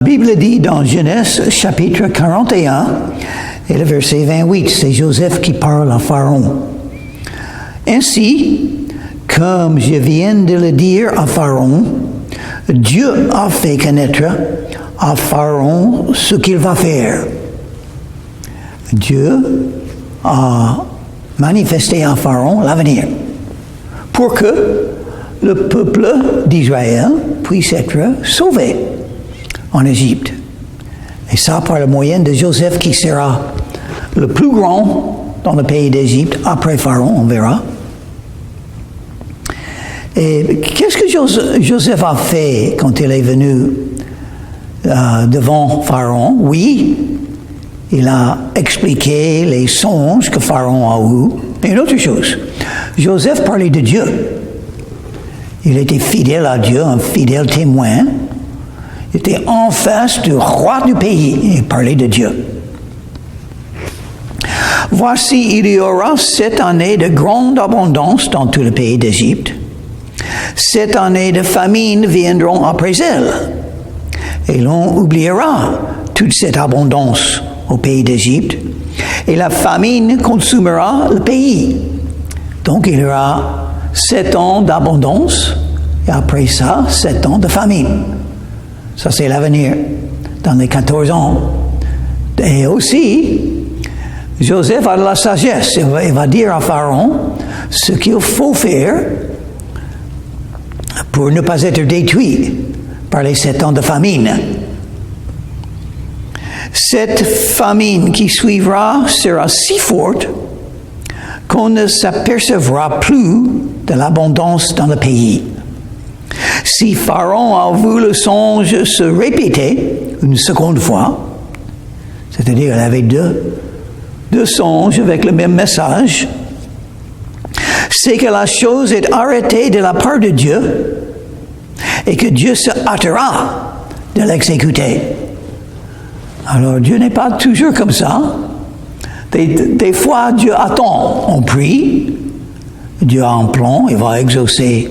La Bible dit dans Genèse chapitre 41 et le verset 28, c'est Joseph qui parle à Pharaon. Ainsi, comme je viens de le dire à Pharaon, Dieu a fait connaître à Pharaon ce qu'il va faire. Dieu a manifesté à Pharaon l'avenir pour que le peuple d'Israël puisse être sauvé en Égypte. Et ça par le moyen de Joseph qui sera le plus grand dans le pays d'Égypte après Pharaon, on verra. Et qu'est-ce que Joseph a fait quand il est venu devant Pharaon? Oui, il a expliqué les songes que Pharaon a eus. Et une autre chose, Joseph parlait de Dieu. Il était fidèle à Dieu, un fidèle témoin. Il était en face du roi du pays. Il parlait de Dieu. Voici, il y aura 7 années de grande abondance dans tout le pays d'Égypte. 7 années de famine viendront après elles. Et l'on oubliera toute cette abondance au pays d'Égypte. Et la famine consumera le pays. Donc il y aura 7 ans d'abondance. Et après ça, 7 ans de famine. Ça, c'est l'avenir dans les 14 ans. Et aussi, Joseph a de la sagesse. Il va dire à Pharaon ce qu'il faut faire pour ne pas être détruit par les 7 ans de famine. Cette famine qui suivra sera si forte qu'on ne s'apercevra plus de l'abondance dans le pays. Si Pharaon a vu le songe se répéter une seconde fois, c'est-à-dire il avait deux songes avec le même message, c'est que la chose est arrêtée de la part de Dieu et que Dieu se hâtera de l'exécuter. Alors Dieu n'est pas toujours comme ça. Des fois Dieu attend, on prie, Dieu a un plan, il va exaucer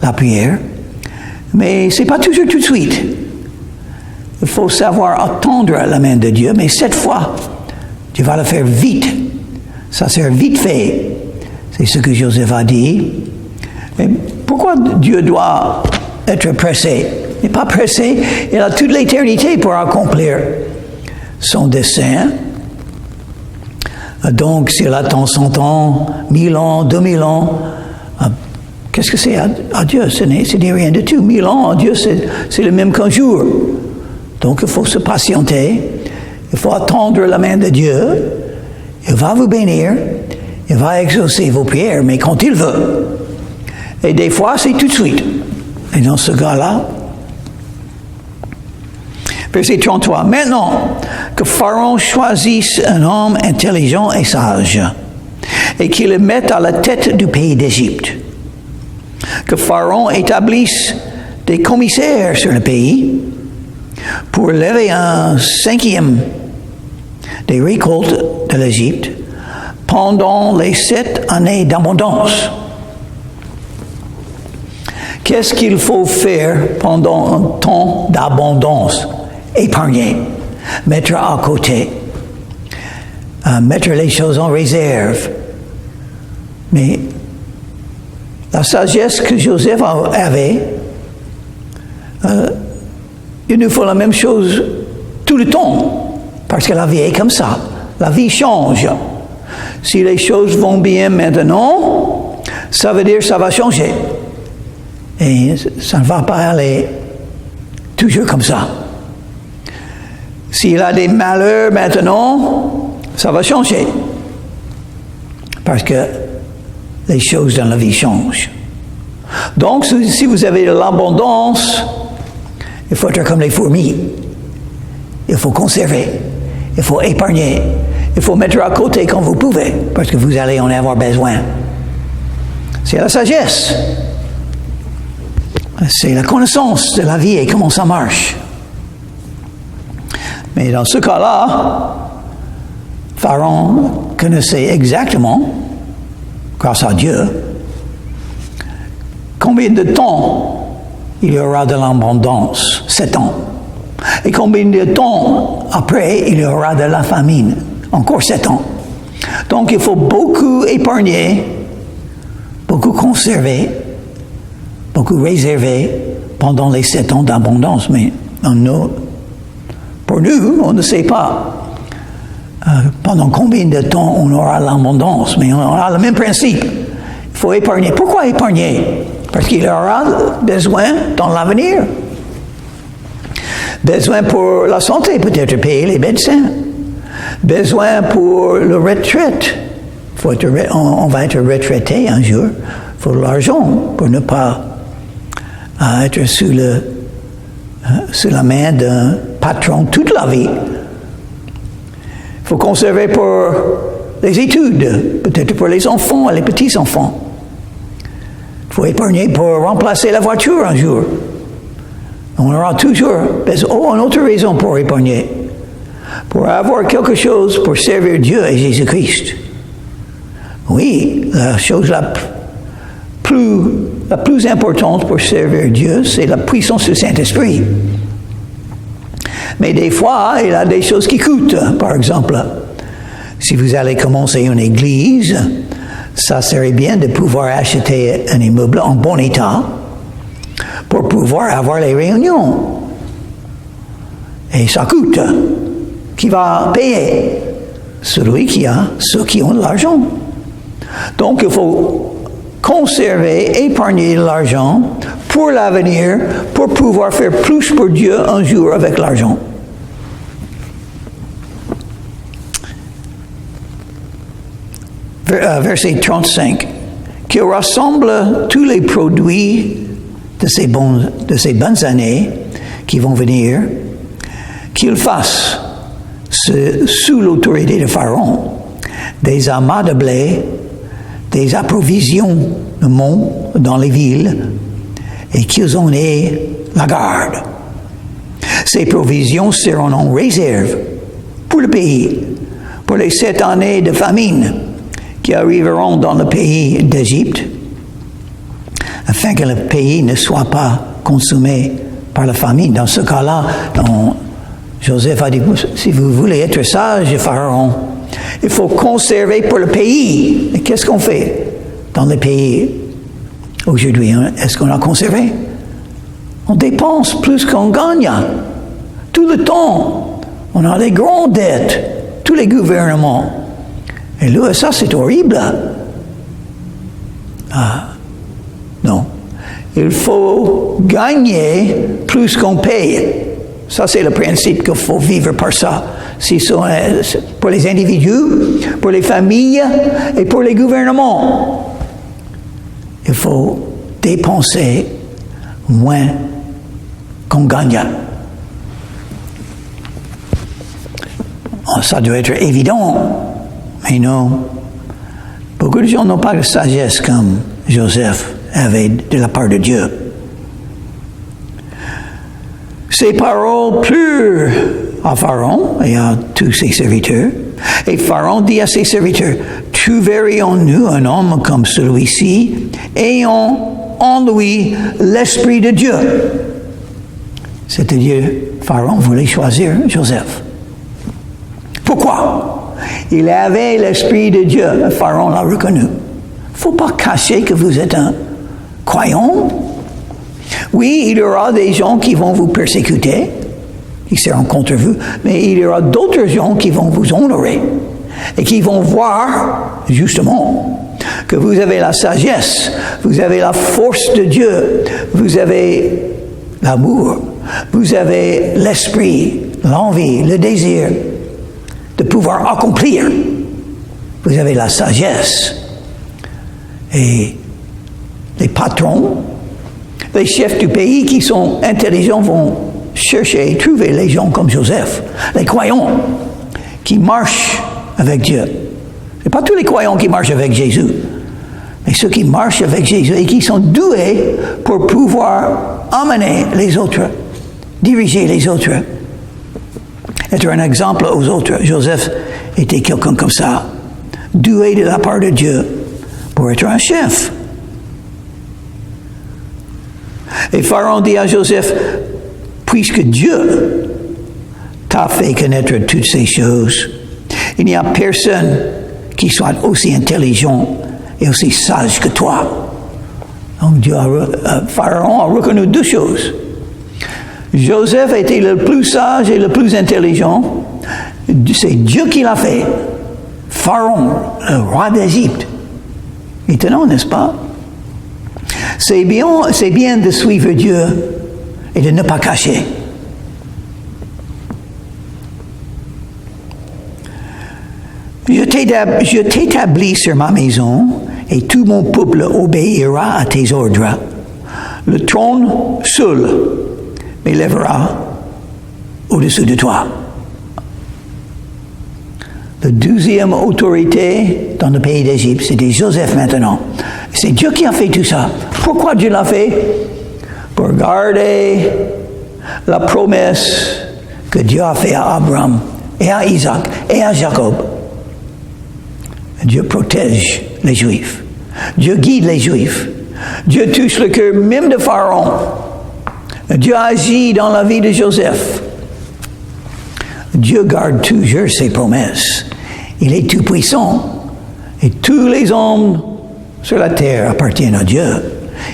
la prière. Mais ce n'est pas toujours tout de suite. Il faut savoir attendre la main de Dieu, mais cette fois, Dieu va le faire vite. Ça sera vite fait. C'est ce que Joseph a dit. Et pourquoi Dieu doit être pressé? Il n'est pas pressé, il a toute l'éternité pour accomplir son dessein. Donc, s'il attend 100 ans, 1000 ans, 2000 ans, qu'est-ce que c'est à Dieu? Ce n'est rien du tout. 1000 ans à Dieu, c'est le même qu'un jour. Donc, il faut se patienter. Il faut attendre la main de Dieu. Il va vous bénir. Il va exaucer vos prières, mais quand il veut. Et des fois, c'est tout de suite. Et dans ce cas-là, verset 33. Maintenant, que Pharaon choisisse un homme intelligent et sage, et qu'il le mette à la tête du pays d'Égypte. Que Pharaon établisse des commissaires sur le pays pour lever un 5e des récoltes de l'Égypte pendant les 7 années d'abondance. Qu'est-ce qu'il faut faire pendant un temps d'abondance? Épargner, mettre à côté, mettre les choses en réserve. Mais la sagesse que Joseph avait, il nous faut la même chose tout le temps, parce que la vie est comme ça. La vie change. Si les choses vont bien maintenant, ça veut dire que ça va changer. Et ça ne va pas aller toujours comme ça. S'il a des malheurs maintenant, ça va changer. Parce que les choses dans la vie changent. Donc, si vous avez de l'abondance, il faut être comme les fourmis. Il faut conserver. Il faut épargner. Il faut mettre à côté quand vous pouvez, parce que vous allez en avoir besoin. C'est la sagesse. C'est la connaissance de la vie et comment ça marche. Mais dans ce cas-là, Pharaon connaissait exactement, grâce à Dieu, combien de temps il y aura de l'abondance. 7 ans. Et combien de temps après il y aura de la famine? Encore 7 ans. Donc il faut beaucoup épargner, beaucoup conserver, beaucoup réserver pendant les 7 ans d'abondance. Mais pour nous, on ne sait pas pendant combien de temps on aura l'abondance, mais on aura le même principe. Il faut épargner. Pourquoi épargner? Parce qu'il y aura besoin dans l'avenir. Besoin pour la santé, peut-être payer les médecins. Besoin pour la retraite. On va être retraité un jour. Il faut de l'argent pour ne pas être sous la main d'un patron toute la vie. Il faut conserver pour les études, peut-être pour les enfants et les petits-enfants. Il faut épargner pour remplacer la voiture un jour. On aura toujours une autre raison pour épargner. Pour avoir quelque chose pour servir Dieu et Jésus-Christ. Oui, la chose la plus importante pour servir Dieu, c'est la puissance du Saint-Esprit. Mais des fois, il y a des choses qui coûtent. Par exemple, si vous allez commencer une église, ça serait bien de pouvoir acheter un immeuble en bon état pour pouvoir avoir les réunions. Et ça coûte. Qui va payer? Ceux qui ont de l'argent. Donc, il faut conserver, épargner de l'argent pour l'avenir, pour pouvoir faire plus pour Dieu un jour avec l'argent. Verset 35. Qu'il rassemble tous les produits de ces bonnes années qui vont venir, qu'il fasse sous l'autorité de Pharaon des amas de blé, des approvisionnements dans les villes, et qu'ils en aient la garde. Ces provisions seront en réserve pour le pays, pour les 7 années de famine qui arriveront dans le pays d'Égypte, afin que le pays ne soit pas consumé par la famine. Dans ce cas-là, Joseph a dit, si vous voulez être sage, Pharaon, il faut conserver pour le pays. Et qu'est-ce qu'on fait dans le pays aujourd'hui? Est-ce qu'on a conservé? On dépense plus qu'on gagne. Tout le temps. On a des grandes dettes. Tous les gouvernements. Et là, ça, c'est horrible. Non. Il faut gagner plus qu'on paye. Ça, c'est le principe qu'il faut vivre par ça. Pour les individus, pour les familles et pour les gouvernements. Il faut dépenser moins qu'on gagne. Ça doit être évident. Mais non, beaucoup de gens n'ont pas de sagesse comme Joseph avait de la part de Dieu. Ces paroles plurent à Pharaon et à tous ses serviteurs. Et Pharaon dit à ses serviteurs, trouverions-nous un homme comme celui-ci, ayant en lui l'Esprit de Dieu? C'est-à-dire, Pharaon voulait choisir Joseph. Pourquoi? Il avait l'Esprit de Dieu. Pharaon l'a reconnu. Il ne faut pas cacher que vous êtes un croyant. Oui, il y aura des gens qui vont vous persécuter, qui seront contre vous, mais il y aura d'autres gens qui vont vous honorer et qui vont voir, justement, que vous avez la sagesse, vous avez la force de Dieu, vous avez l'amour, vous avez l'esprit, l'envie, le désir de pouvoir accomplir. Vous avez la sagesse. Et les patrons, les chefs du pays qui sont intelligents vont chercher et trouver les gens comme Joseph, les croyants qui marchent avec Dieu. Ce n'est pas tous les croyants qui marchent avec Jésus, mais ceux qui marchent avec Jésus et qui sont doués pour pouvoir amener les autres, diriger les autres, être un exemple aux autres. Joseph était quelqu'un comme ça, doué de la part de Dieu pour être un chef. Et Pharaon dit à Joseph, puisque Dieu t'a fait connaître toutes ces choses. Il n'y a personne qui soit aussi intelligent et aussi sage que toi. Donc Pharaon a reconnu deux choses. Joseph était le plus sage et le plus intelligent. C'est Dieu qui l'a fait. Pharaon, le roi d'Égypte. Étonnant, n'est-ce pas? C'est bien de suivre Dieu et de ne pas cacher. Je t'établis sur ma maison et tout mon peuple obéira à tes ordres. Le trône seul m'élèvera au-dessus de toi. La deuxième autorité dans le pays d'Égypte, c'était Joseph maintenant. C'est Dieu qui a fait tout ça. Pourquoi Dieu l'a fait? Pour garder la promesse que Dieu a faite à Abraham et à Isaac et à Jacob. Dieu protège les Juifs. Dieu guide les Juifs. Dieu touche le cœur même de Pharaon. Dieu agit dans la vie de Joseph. Dieu garde toujours ses promesses. Il est tout puissant. Et tous les hommes sur la terre appartiennent à Dieu.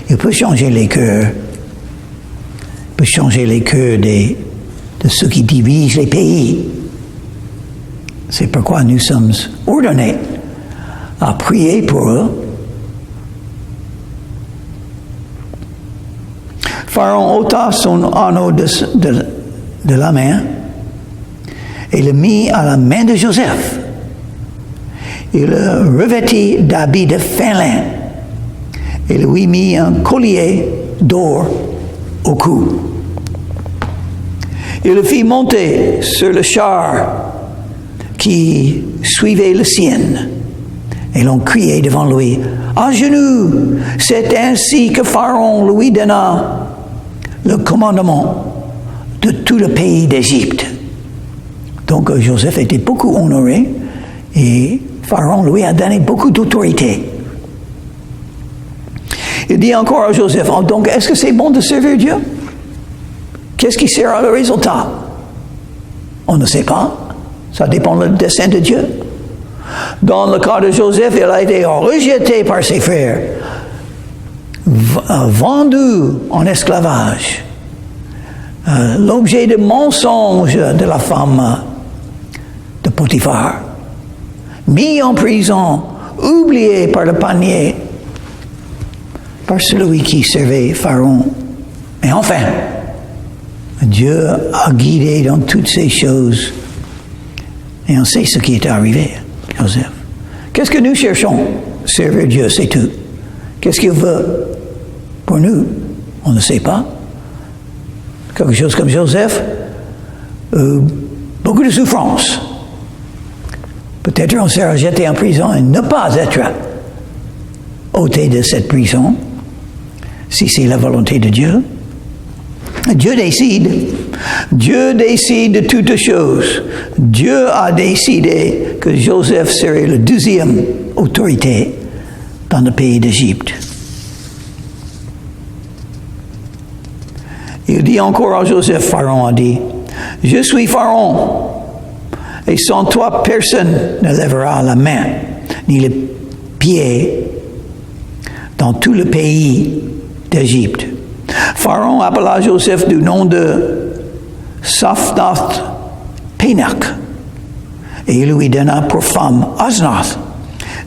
Il peut changer les cœurs. Il peut changer les cœurs de ceux qui dirigent les pays. C'est pourquoi nous sommes ordonnés à prier pour eux. Pharaon ôta son anneau de la main et le mit à la main de Joseph. Il le revêtit d'habits de fin lin et lui mit un collier d'or au cou. Il le fit monter sur le char qui suivait le sien. Et l'on criait devant lui, « À genoux! C'est ainsi que Pharaon lui donna le commandement de tout le pays d'Égypte. » Donc Joseph était beaucoup honoré et Pharaon lui a donné beaucoup d'autorité. Il dit encore à Joseph, « Donc est-ce que c'est bon de servir Dieu? Qu'est-ce qui sera le résultat? » On ne sait pas. Ça dépend du dessein de Dieu. Dans le cas de Joseph, il a été rejeté par ses frères, vendu en esclavage, l'objet de mensonges de la femme de Potiphar, mis en prison, oublié par le panier, par celui qui servait Pharaon. Mais enfin, Dieu a guidé dans toutes ces choses et on sait ce qui est arrivé. Joseph. Qu'est-ce que nous cherchons? Servir Dieu, c'est tout. Qu'est-ce qu'il veut pour nous? On ne sait pas. Quelque chose comme Joseph, beaucoup de souffrance. Peut-être on sera jeté en prison et ne pas être ôté de cette prison, si c'est la volonté de Dieu. Dieu décide. Dieu décide de toutes choses. Dieu a décidé que Joseph serait la deuxième autorité dans le pays d'Égypte. Il dit encore à Joseph, Pharaon a dit, « Je suis Pharaon, et sans toi personne ne lèvera la main, ni le pied dans tout le pays d'Égypte. » Pharaon appela Joseph du nom de Saphnath Pénac et il lui donna pour femme Asnath,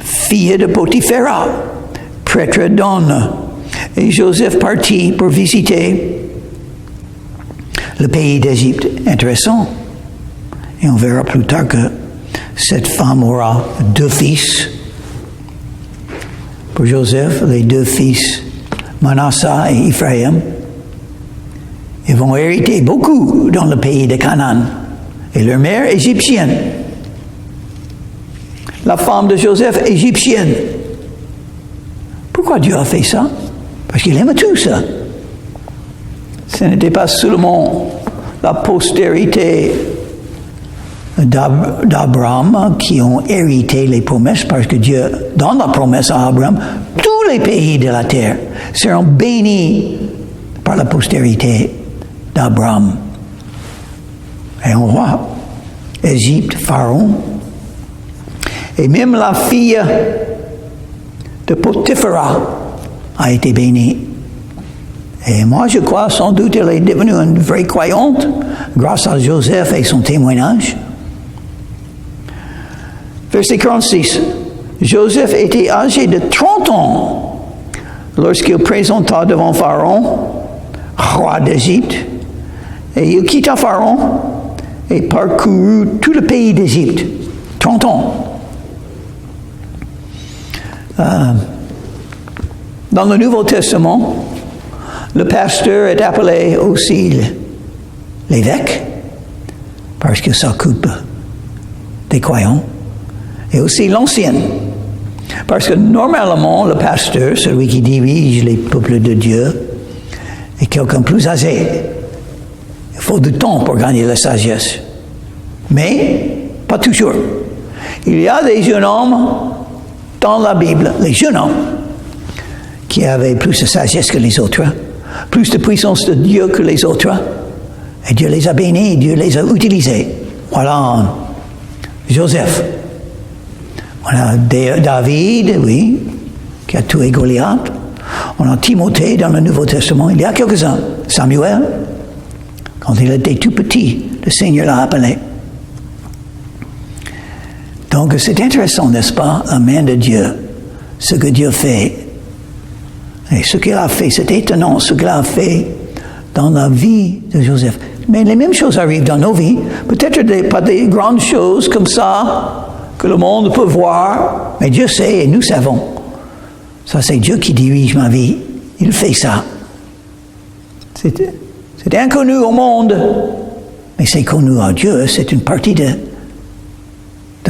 fille de Potiphera, prêtre d'On. Et Joseph partit pour visiter le pays d'Égypte. Intéressant. Et on verra plus tard que cette femme aura deux fils. Pour Joseph, les deux fils Manasseh et Ephraim, ils vont hériter beaucoup dans le pays de Canaan. Et leur mère égyptienne. La femme de Joseph égyptienne. Pourquoi Dieu a fait ça? Parce qu'il aime tout ça. Ce n'était pas seulement la postérité d'Abraham qui ont hérité les promesses, parce que Dieu donne la promesse à Abraham, tous les pays de la terre seront bénis par la postérité d'Abraham. et un roi. Égypte, Pharaon. Et même la fille de Potiphera a été bénie. Et moi, je crois, sans doute, elle est devenue une vraie croyante grâce à Joseph et son témoignage. Verset 46. Joseph était âgé de 30 ans lorsqu'il présenta devant Pharaon, roi d'Égypte, et il quitta Pharaon et parcourut tout le pays d'Égypte. 30 ans. Dans le Nouveau Testament, le pasteur est appelé aussi l'évêque, parce qu'il s'occupe des croyants, et aussi l'ancien, parce que normalement, le pasteur, celui qui dirige les peuples de Dieu, est quelqu'un plus âgé. Il faut du temps pour gagner la sagesse. Mais, pas toujours. Il y a des jeunes hommes dans la Bible, les jeunes hommes, qui avaient plus de sagesse que les autres, plus de puissance de Dieu que les autres, et Dieu les a bénis, Dieu les a utilisés. Voilà Joseph. On a David, oui, qui a tué Goliath. On a Timothée dans le Nouveau Testament. Il y a quelques-uns. Samuel, quand il était tout petit, le Seigneur l'a appelé. Donc c'est intéressant, n'est-ce pas, la main de Dieu, ce que Dieu fait. Et ce qu'il a fait, c'est étonnant, ce qu'il a fait dans la vie de Joseph. Mais les mêmes choses arrivent dans nos vies. Peut-être pas des grandes choses comme ça, que le monde peut voir, mais Dieu sait et nous savons. Ça, c'est Dieu qui dirige ma vie. Il fait ça. C'est inconnu au monde, mais c'est connu à Dieu. C'est une partie de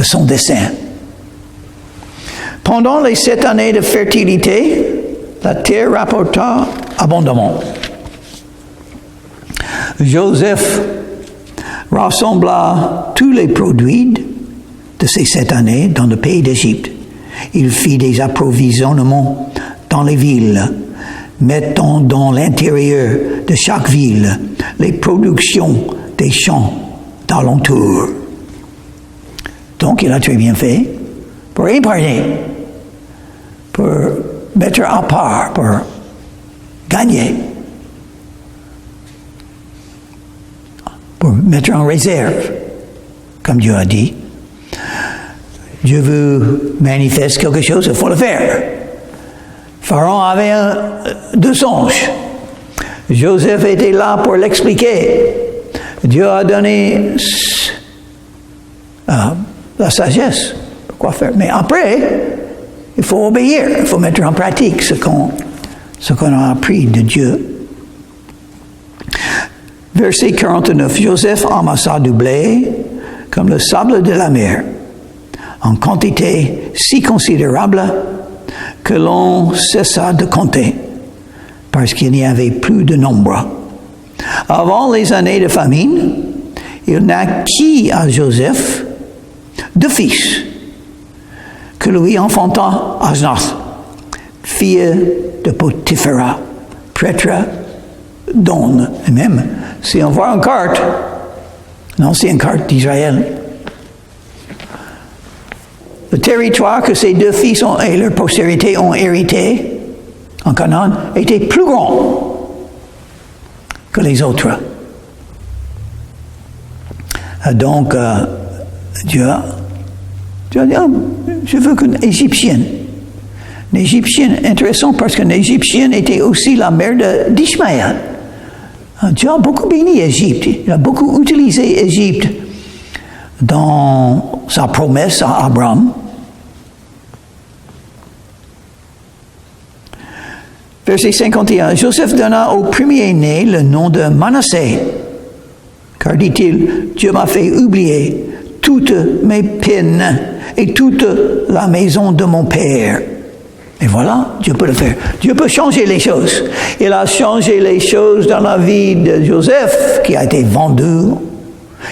son dessein. Pendant les 7 années de fertilité, la terre rapporta abondamment. Joseph rassembla tous les produits de ces 7 années dans le pays d'Égypte. Il fit des approvisionnements dans les villes, mettant dans l'intérieur de chaque ville les productions des champs d'alentour. Donc il a très bien fait pour épargner, pour mettre à part, pour gagner, pour mettre en réserve, comme Dieu a dit. Dieu veut manifester quelque chose, il faut le faire. Pharaon avait 2 anges. Joseph était là pour l'expliquer. Dieu a donné la sagesse pour quoi faire. Mais après, il faut obéir, il faut mettre en pratique ce qu'on a appris de Dieu. Verset 49. Joseph amassa du blé comme le sable de la mer, en quantité si considérable que l'on cessa de compter, parce qu'il n'y avait plus de nombre. Avant les années de famine, il naquit à Joseph 2 fils, que lui enfanta Asnath, fille de Potiphera, prêtre d'On. Et même, si on voit une carte, l'ancienne carte d'Israël, le territoire que ces 2 fils et leur postérité ont hérité en Canaan était plus grand que les autres. Donc, Dieu a dit, je veux qu'une Égyptienne. Une Égyptienne, intéressant parce qu'une Égyptienne était aussi la mère d'Ishmaël. Dieu a beaucoup béni Égypte. Il a beaucoup utilisé Égypte dans sa promesse à Abraham. Verset 51. Joseph donna au premier-né le nom de Manassé, car dit-il, Dieu m'a fait oublier toutes mes peines et toute la maison de mon père. Et voilà, Dieu peut le faire. Dieu peut changer les choses. Il a changé les choses dans la vie de Joseph, qui a été vendu,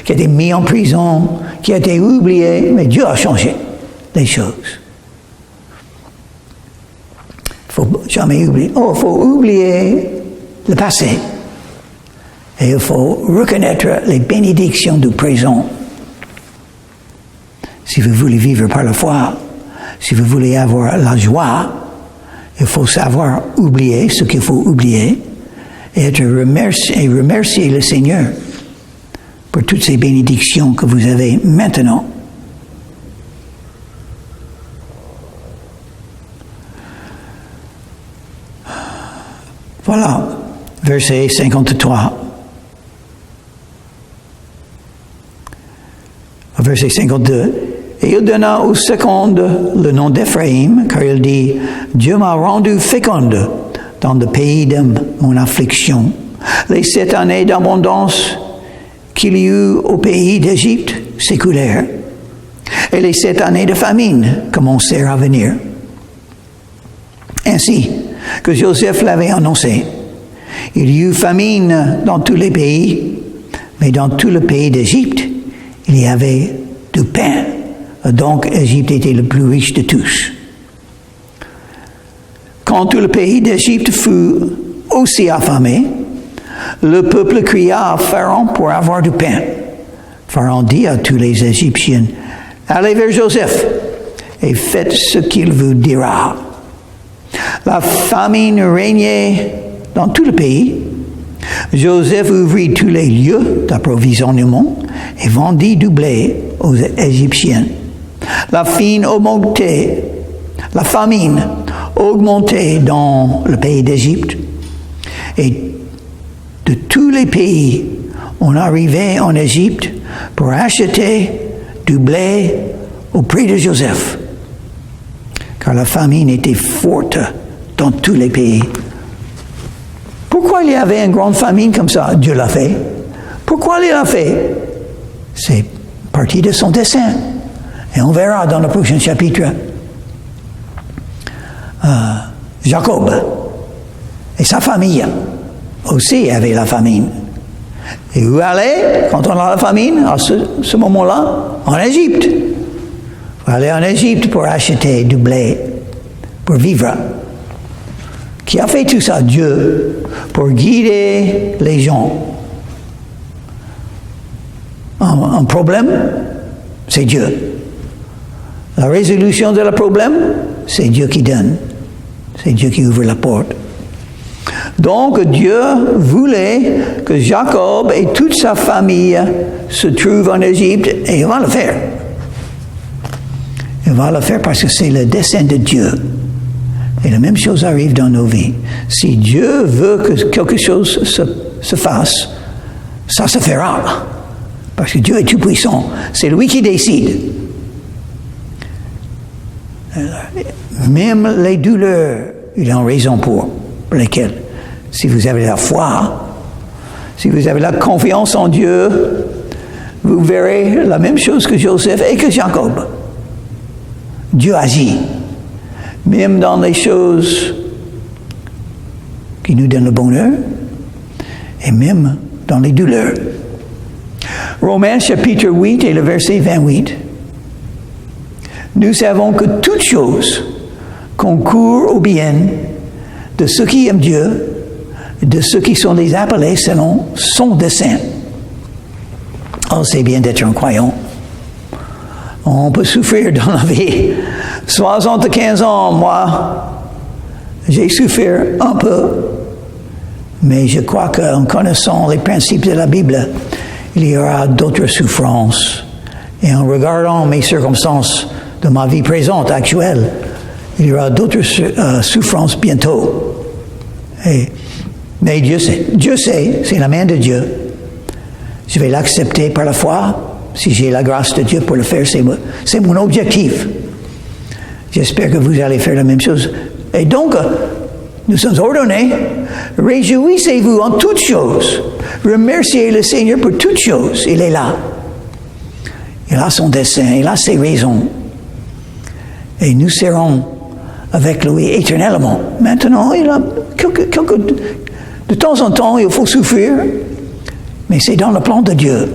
qui a été mis en prison, qui a été oublié, mais Dieu a changé les choses. Il ne faut jamais oublier. Il faut oublier le passé Et il faut reconnaître les bénédictions du présent. Si vous voulez vivre par la foi, si vous voulez avoir la joie, il faut savoir oublier ce qu'il faut oublier et remercier le Seigneur pour toutes ces bénédictions que vous avez maintenant. Voilà, verset 53. Verset 52. Et il donna au second le nom d'Éphraïm, car il dit, Dieu m'a rendu féconde dans le pays de mon affliction. Les 7 années d'abondance qu'il y eut au pays d'Égypte s'écoulèrent, et les 7 années de famine commencèrent à venir. Ainsi que Joseph l'avait annoncé, il y eut famine dans tous les pays, mais dans tout le pays d'Égypte, il y avait du pain. Donc, Égypte était le plus riche de tous. Quand tout le pays d'Égypte fut aussi affamé, le peuple cria à Pharaon pour avoir du pain. Pharaon dit à tous les Égyptiens, allez vers Joseph et faites ce qu'il vous dira. La famine régnait dans tout le pays. Joseph ouvrit tous les lieux d'approvisionnement et vendit du blé aux Égyptiens. La famine augmentait dans le pays d'Égypte, et de tous les pays, on arrivait en Égypte pour acheter du blé auprès de Joseph, car la famine était forte dans tous les pays. Pourquoi il y avait une grande famine comme ça? Dieu l'a fait. Pourquoi il l'a fait? C'est partie de son dessein. Et on verra dans le prochain chapitre. Jacob et sa famille aussi avaient la famine. Et où aller quand on a la famine? À ce moment-là, en Égypte. Il faut aller en Égypte pour acheter du blé, pour vivre. Qui a fait tout ça? Dieu, pour guider les gens. Un problème, c'est Dieu. La résolution de le problème, c'est Dieu qui donne. C'est Dieu qui ouvre la porte. Donc Dieu voulait que Jacob et toute sa famille se trouvent en Égypte, et il va le faire. Il va le faire parce que c'est le dessein de Dieu. Et la même chose arrive dans nos vies. Si Dieu veut que quelque chose se fasse, ça se fera. Parce que Dieu est tout puissant. C'est lui qui décide. Même les douleurs, il a une raison pour lesquelles. Si vous avez la foi, si vous avez la confiance en Dieu, vous verrez la même chose que Joseph et que Jacob. Dieu agit. Même dans les choses qui nous donnent le bonheur, et même dans les douleurs. Romains chapitre 8 et le verset 28. Nous savons que toutes choses concourent au bien de ceux qui aiment Dieu, de ceux qui sont les appelés selon son dessein. Oh, c'est bien d'être un croyant. On peut souffrir dans la vie. 75 ans, moi, j'ai souffert un peu. Mais je crois qu'en connaissant les principes de la Bible, il y aura d'autres souffrances. Et en regardant mes circonstances de ma vie présente, actuelle, il y aura d'autres souffrances bientôt. Mais Dieu sait, c'est la main de Dieu. Je vais l'accepter par la foi. Si j'ai la grâce de Dieu pour le faire, c'est mon objectif. J'espère que vous allez faire la même chose. Et donc, nous sommes ordonnés. Réjouissez-vous en toutes choses. Remerciez le Seigneur pour toutes choses. Il est là. Il a son dessein. Il a ses raisons. Et nous serons avec lui éternellement. Maintenant, il a de temps en temps, il faut souffrir. Mais c'est dans le plan de Dieu.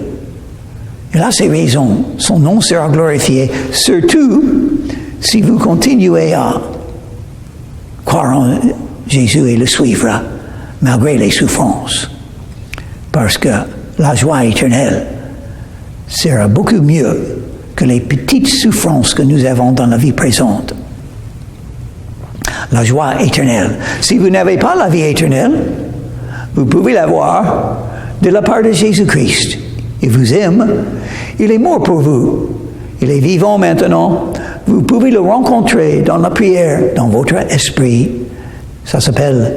Il a ses raisons. Son nom sera glorifié. Surtout, si vous continuez à croire en Jésus et le suivre, malgré les souffrances. parce que la joie éternelle sera beaucoup mieux que les petites souffrances que nous avons dans la vie présente. La joie éternelle. Si vous n'avez pas la vie éternelle, vous pouvez l'avoir de la part de Jésus-Christ. Il vous aime, il est mort pour vous, il est vivant maintenant. Vous pouvez le rencontrer dans la prière, dans votre esprit. Ça s'appelle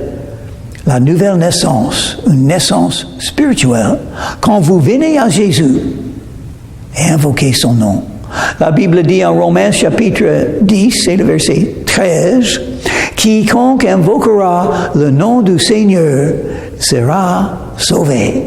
la nouvelle naissance, une naissance spirituelle. Quand vous venez à Jésus et invoquez son nom. La Bible dit en Romains chapitre 10, c'est le verset 13, « Quiconque invoquera le nom du Seigneur sera sauvé. »